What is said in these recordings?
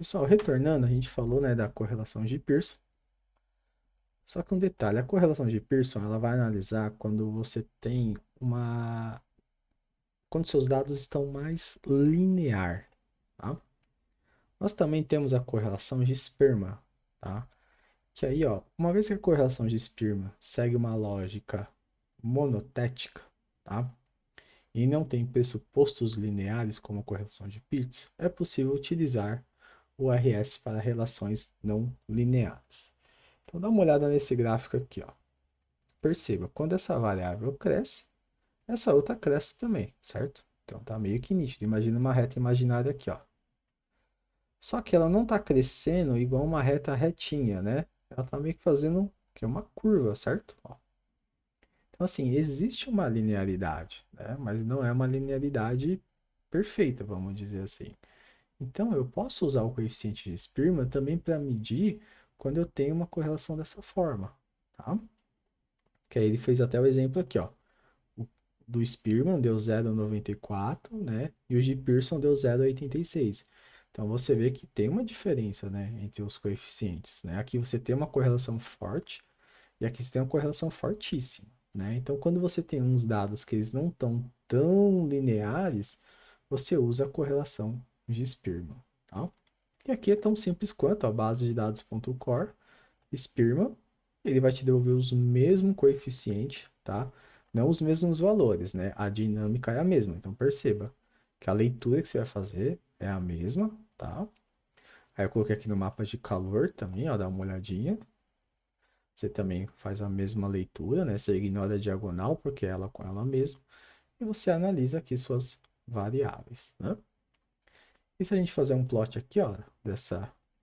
Pessoal, retornando, a gente falou, né, da correlação de Pearson. Só que um detalhe, a correlação de Pearson, ela vai analisar quando você tem quando seus dados estão mais linear, tá? Nós também temos a correlação de Spearman, tá? Que aí, ó, uma vez que a correlação de Spearman segue uma lógica monotética, tá? E não tem pressupostos lineares como a correlação de Pearson, é possível utilizar o RS para relações não lineares. Então dá uma olhada nesse gráfico aqui, ó. Perceba, quando essa variável cresce, essa outra cresce também, certo? Então tá meio que nítido. Imagina uma reta imaginária aqui, ó. Só que ela não tá crescendo igual uma reta retinha, né? Ela tá meio que fazendo que uma curva, certo? Ó. Então assim, existe uma linearidade, né? Mas não é uma linearidade perfeita, vamos dizer assim. Então eu posso usar o coeficiente de Spearman também para medir quando eu tenho uma correlação dessa forma, tá? Que aí ele fez até o exemplo aqui, ó. O do Spearman deu 0,94, né? E o de Pearson deu 0,86. Então você vê que tem uma diferença, né, entre os coeficientes, né? Aqui você tem uma correlação forte e aqui você tem uma correlação fortíssima, né? Então quando você tem uns dados que eles não estão tão lineares, você usa a correlação de Spearman, tá? E aqui é tão simples quanto a base de dados.core Spearman, ele vai te devolver os mesmos coeficientes, tá? Não os mesmos valores, né? A dinâmica é a mesma. Então perceba que a leitura que você vai fazer é a mesma, tá? Aí eu coloquei aqui no mapa de calor também, ó, dá uma olhadinha. Você também faz a mesma leitura, né? Você ignora a diagonal porque é ela com ela mesma. E você analisa aqui suas variáveis, né? E se a gente fazer um plot aqui, ó,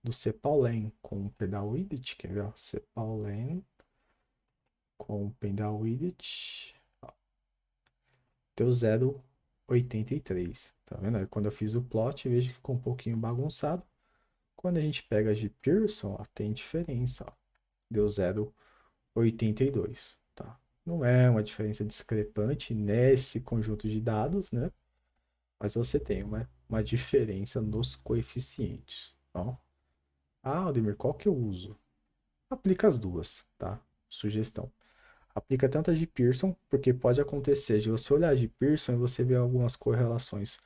do Cepaulen com o pedal widget, quer ver, ó? Cepaulen com o pedal widget, deu 0,83. Tá vendo? Aí quando eu fiz o plot, vejo que ficou um pouquinho bagunçado. Quando a gente pega de Pearson, ó, tem diferença, ó. Deu 0,82, tá? Não é uma diferença discrepante nesse conjunto de dados, né? Mas você tem uma diferença nos coeficientes, ó. Ah, Aldemir, qual que eu uso? Aplica as duas, tá? Sugestão. Aplica tanto a de Pearson, porque pode acontecer de você olhar de Pearson e você ver algumas correlações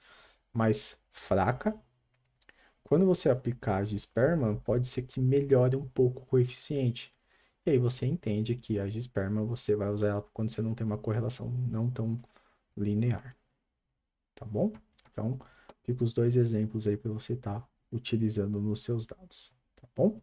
mais fraca. Quando você aplicar a de Spearman, pode ser que melhore um pouco o coeficiente. E aí você entende que a de Spearman você vai usar ela quando você não tem uma correlação não tão linear, tá bom? Então, fica os dois exemplos aí para você estar utilizando nos seus dados, tá bom?